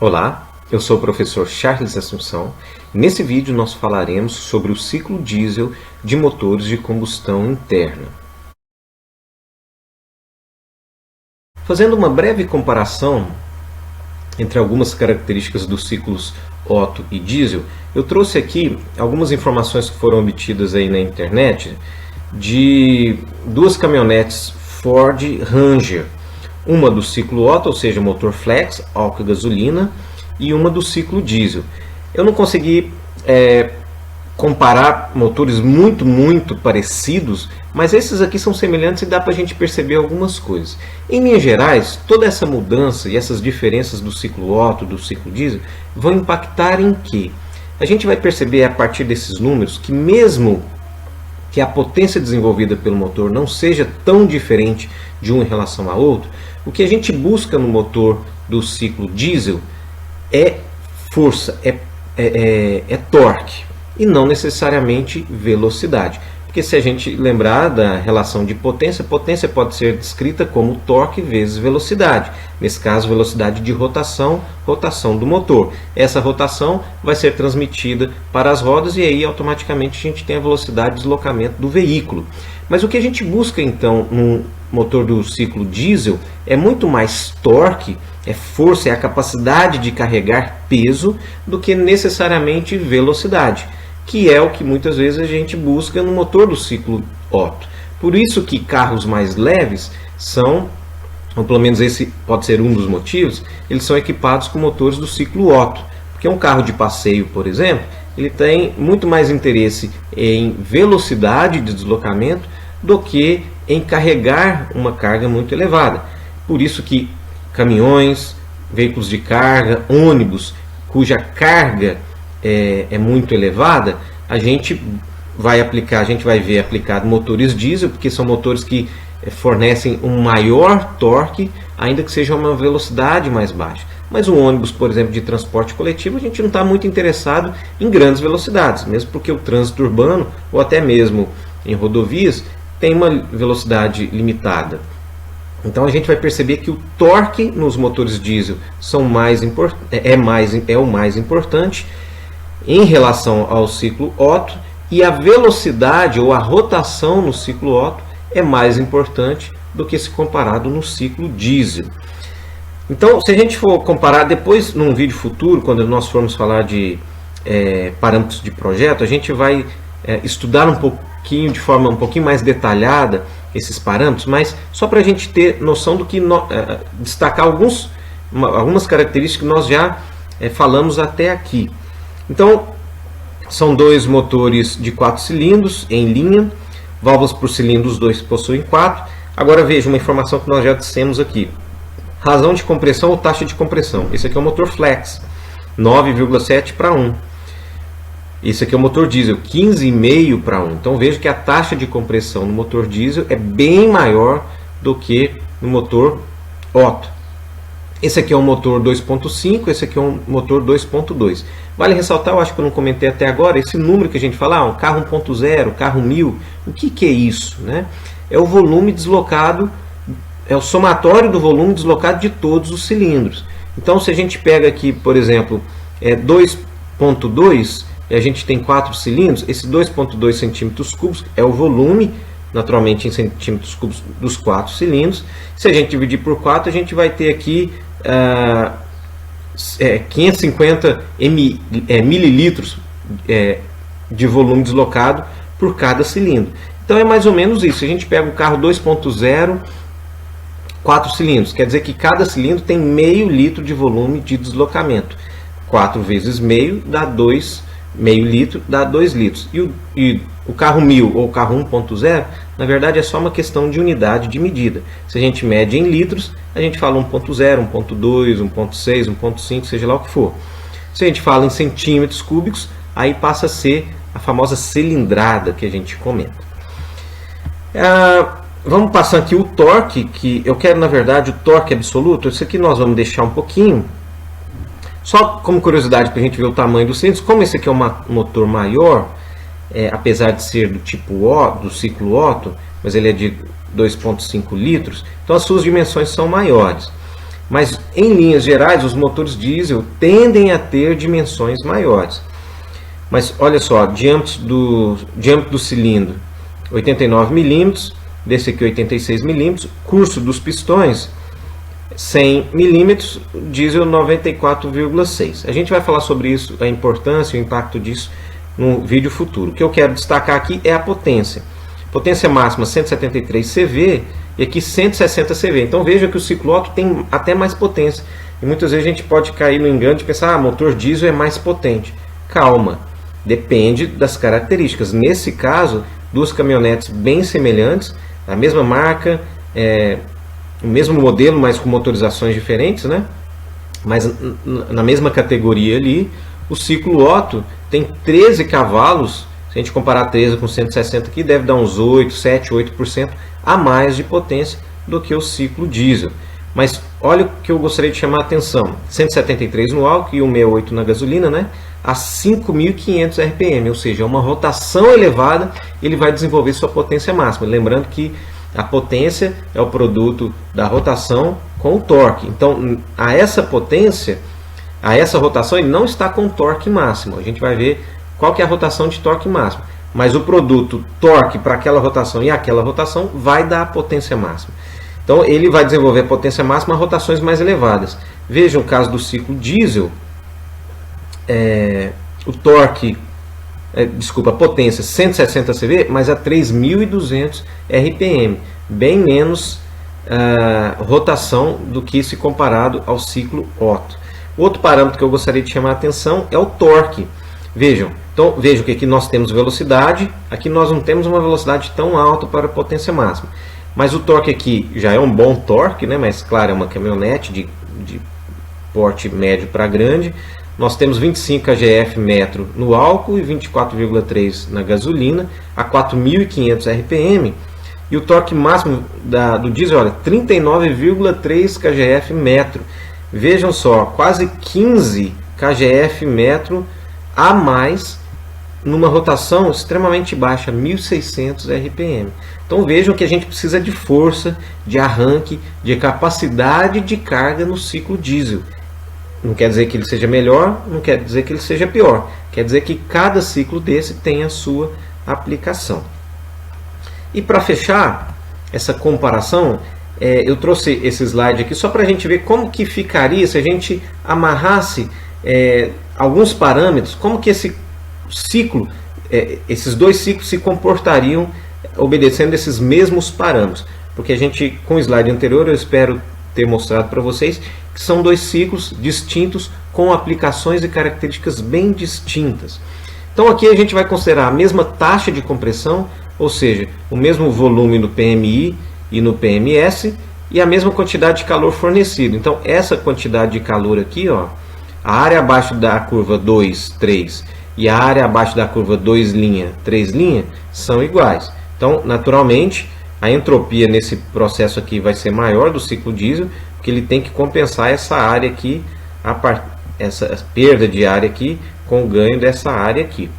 Olá, eu sou o professor Charles Assunção e nesse vídeo nós falaremos sobre o ciclo diesel de motores de combustão interna. Fazendo uma breve comparação entre algumas características dos ciclos Otto e diesel, eu trouxe aqui algumas informações que foram obtidas aí na internet de duas caminhonetes Ford Ranger. Uma do ciclo Otto, ou seja, motor flex, álcool e gasolina, e uma do ciclo diesel. Eu não consegui comparar motores muito parecidos, mas esses aqui são semelhantes e dá para a gente perceber algumas coisas. Em linhas gerais, toda essa mudança e essas diferenças do ciclo Otto e do ciclo diesel vão impactar em quê? A gente vai perceber a partir desses números que mesmo que a potência desenvolvida pelo motor não seja tão diferente de um em relação a outro, o que a gente busca no motor do ciclo diesel é força, é torque e não necessariamente velocidade. Porque se a gente lembrar da relação de potência, potência pode ser descrita como torque vezes velocidade. Nesse caso, velocidade de rotação, rotação do motor. Essa rotação vai ser transmitida para as rodas e aí automaticamente a gente tem a velocidade de deslocamento do veículo. Mas o que a gente busca então no motor do ciclo diesel é muito mais torque, é força, é a capacidade de carregar peso do que necessariamente velocidade, que é o que muitas vezes a gente busca no motor do ciclo Otto. Por isso que carros mais leves são, ou pelo menos esse pode ser um dos motivos, eles são equipados com motores do ciclo Otto. Porque um carro de passeio, por exemplo, ele tem muito mais interesse em velocidade de deslocamento do que em carregar uma carga muito elevada. Por isso que caminhões, veículos de carga, ônibus, cuja carga é muito elevada, a gente vai ver aplicado motores diesel, porque são motores que fornecem um maior torque, ainda que seja uma velocidade mais baixa. Mas um ônibus, por exemplo, de transporte coletivo, a gente não está muito interessado em grandes velocidades, mesmo porque o trânsito urbano, ou até mesmo em rodovias, tem uma velocidade limitada. Então a gente vai perceber que o torque nos motores diesel é o mais importante em relação ao ciclo Otto, e a velocidade ou a rotação no ciclo Otto é mais importante do que se comparado no ciclo diesel. Então, se a gente for comparar depois num vídeo futuro, quando nós formos falar de parâmetros de projeto, a gente vai estudar um pouquinho, de forma um pouquinho mais detalhada, esses parâmetros, mas só para a gente ter noção do que destacar algumas características que nós já falamos até aqui. Então, são dois motores de 4 cilindros em linha, válvulas por cilindro, os dois possuem 4. Agora veja uma informação que nós já dissemos aqui. Razão de compressão ou taxa de compressão. Esse aqui é o motor flex, 9,7 para 1. Esse aqui é o motor diesel, 15,5 para 1. Então veja que a taxa de compressão no motor diesel é bem maior do que no motor Otto. Esse aqui é um motor 2.5, esse aqui é um motor 2.2. Vale ressaltar, eu acho que eu não comentei até agora, esse número que a gente fala, um carro 1.0, carro 1000, o que é isso? Né? É o volume deslocado, é o somatório do volume deslocado de todos os cilindros. Então se a gente pega aqui, por exemplo, 2.2, e a gente tem 4 cilindros, esse 2.2 centímetros cúbicos é o volume, naturalmente em centímetros cúbicos, dos 4 cilindros. Se a gente dividir por 4, a gente vai ter aqui 550 mililitros de volume deslocado por cada cilindro. Então é mais ou menos isso. A gente pega o carro 2.0, 4 cilindros, quer dizer que cada cilindro tem meio litro de volume de deslocamento. 4 vezes meio dá 2, meio litro dá 2 litros. E o carro 1000 ou o carro 1.0, na verdade é só uma questão de unidade de medida. Se a gente mede em litros, a gente fala 1.0, 1.2, 1.6, 1.5, seja lá o que for. Se a gente fala em centímetros cúbicos, aí passa a ser a famosa cilindrada que a gente comenta. Vamos passar aqui o torque, que eu quero na verdade o torque absoluto. Isso aqui nós vamos deixar um pouquinho, só como curiosidade para a gente ver o tamanho dos cilindros. Como esse aqui é um motor maior, apesar de ser do tipo O, do ciclo Otto, mas ele é de 2.5 litros, então as suas dimensões são maiores. Mas, em linhas gerais, os motores diesel tendem a ter dimensões maiores. Mas, olha só, diâmetro do cilindro, 89 milímetros, desse aqui 86 milímetros, curso dos pistões, 100 milímetros, diesel 94,6. A gente vai falar sobre isso, a importância e o impacto disso no vídeo futuro. O que eu quero destacar aqui é a potência. Potência máxima 173 CV e aqui 160 CV. Então veja que o ciclo Otto tem até mais potência. E muitas vezes a gente pode cair no engano de pensar, motor diesel é mais potente. Calma, depende das características. Nesse caso, duas caminhonetes bem semelhantes, a mesma marca, o mesmo modelo, mas com motorizações diferentes, né? Mas na mesma categoria ali, o ciclo Otto tem 13 cavalos. Se a gente comparar 13 com 160 aqui, deve dar uns 8% a mais de potência do que o ciclo diesel. Mas olha o que eu gostaria de chamar a atenção. 173 no álcool e 168 na gasolina, né? A 5.500 RPM, ou seja, uma rotação elevada, ele vai desenvolver sua potência máxima. Lembrando que a potência é o produto da rotação com o torque. Então, a essa potência, a essa rotação, ele não está com torque máximo. A gente vai ver qual que é a rotação de torque máximo. Mas o produto torque para aquela rotação e aquela rotação vai dar a potência máxima. Então ele vai desenvolver a potência máxima a rotações mais elevadas. Veja o caso do ciclo diesel. O torque, a potência 160 CV, mas a 3.200 RPM. Bem menos rotação do que se comparado ao ciclo Otto. Outro parâmetro que eu gostaria de chamar a atenção é o torque. Vejam que aqui nós temos velocidade, aqui nós não temos uma velocidade tão alta para a potência máxima. Mas o torque aqui já é um bom torque, né? Mas claro, é uma caminhonete de porte médio para grande. Nós temos 25 kgf metro no álcool e 24,3 na gasolina, a 4.500 RPM. E o torque máximo do diesel, olha, 39,3 kgf metro. Vejam só, quase 15 kgf metro a mais numa rotação extremamente baixa, 1.600 RPM. Então vejam que a gente precisa de força, de arranque, de capacidade de carga no ciclo diesel. Não quer dizer que ele seja melhor, não quer dizer que ele seja pior. Quer dizer que cada ciclo desse tem a sua aplicação. E para fechar essa comparação, eu trouxe esse slide aqui só para a gente ver como que ficaria se a gente amarrasse alguns parâmetros, como que esse ciclo, esses dois ciclos se comportariam obedecendo esses mesmos parâmetros. Porque a gente, com o slide anterior, eu espero ter mostrado para vocês que são dois ciclos distintos com aplicações e características bem distintas. Então aqui a gente vai considerar a mesma taxa de compressão, ou seja, o mesmo volume no PMI e no PMS e a mesma quantidade de calor fornecido. Então essa quantidade de calor aqui, ó, a área abaixo da curva 2, 3 e a área abaixo da curva 2', 3', são iguais. Então, naturalmente, a entropia nesse processo aqui vai ser maior do ciclo diesel, porque ele tem que compensar essa área aqui, essa perda de área aqui, com o ganho dessa área aqui.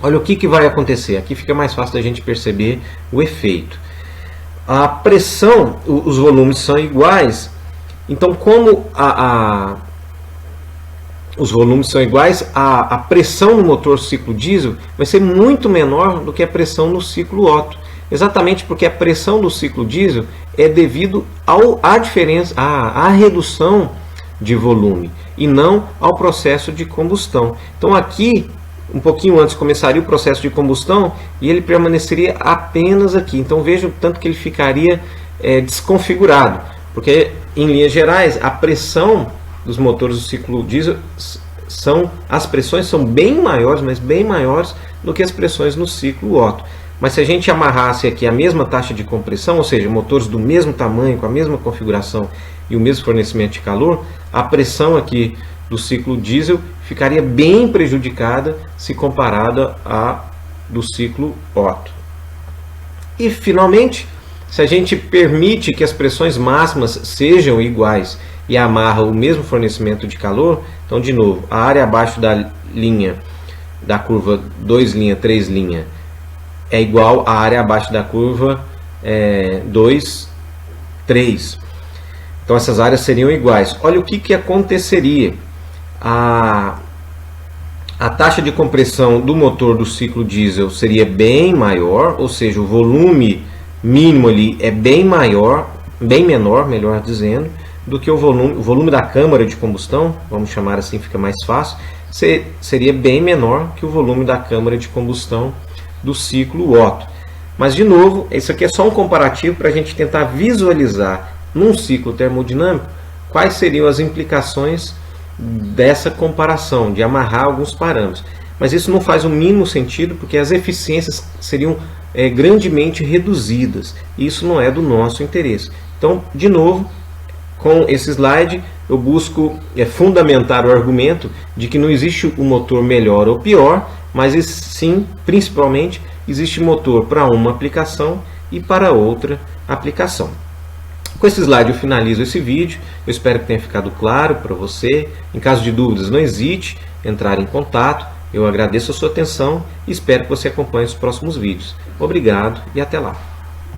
Olha o que vai acontecer. Aqui fica mais fácil da gente perceber o efeito. A pressão, os volumes são iguais, então como os volumes são iguais, a pressão no motor ciclo diesel vai ser muito menor do que a pressão no ciclo Otto. Exatamente porque a pressão do ciclo diesel é devido à redução de volume e não ao processo de combustão. Então aqui, um pouquinho antes, começaria o processo de combustão e ele permaneceria apenas aqui. Então vejam o tanto que ele ficaria desconfigurado, porque em linhas gerais a pressão dos motores do ciclo diesel as pressões são bem maiores, mas bem maiores do que as pressões no ciclo Otto. Mas se a gente amarrasse aqui a mesma taxa de compressão, ou seja, motores do mesmo tamanho, com a mesma configuração e o mesmo fornecimento de calor, a pressão aqui do ciclo diesel ficaria bem prejudicada se comparada à do ciclo Otto. E finalmente, se a gente permite que as pressões máximas sejam iguais e amarra o mesmo fornecimento de calor, então de novo, a área abaixo da linha da curva 2', 3', é igual à área abaixo da curva 2, 3. Então essas áreas seriam iguais. Olha o que aconteceria. A taxa de compressão do motor do ciclo diesel seria bem maior, ou seja, o volume mínimo ali é bem maior, bem menor, melhor dizendo, do que o volume da câmara de combustão, vamos chamar assim, fica mais fácil, seria bem menor que o volume da câmara de combustão do ciclo Otto. Mas, de novo, isso aqui é só um comparativo para a gente tentar visualizar num ciclo termodinâmico quais seriam as implicações dessa comparação, de amarrar alguns parâmetros. Mas isso não faz o mínimo sentido, porque as eficiências seriam grandemente reduzidas. E isso não é do nosso interesse. Então, de novo, com esse slide, eu busco fundamentar o argumento de que não existe um motor melhor ou pior, mas sim, principalmente, existe motor para uma aplicação e para outra aplicação. Com esse slide eu finalizo esse vídeo. Eu espero que tenha ficado claro para você. Em caso de dúvidas, não hesite em entrar em contato. Eu agradeço a sua atenção e espero que você acompanhe os próximos vídeos. Obrigado e até lá.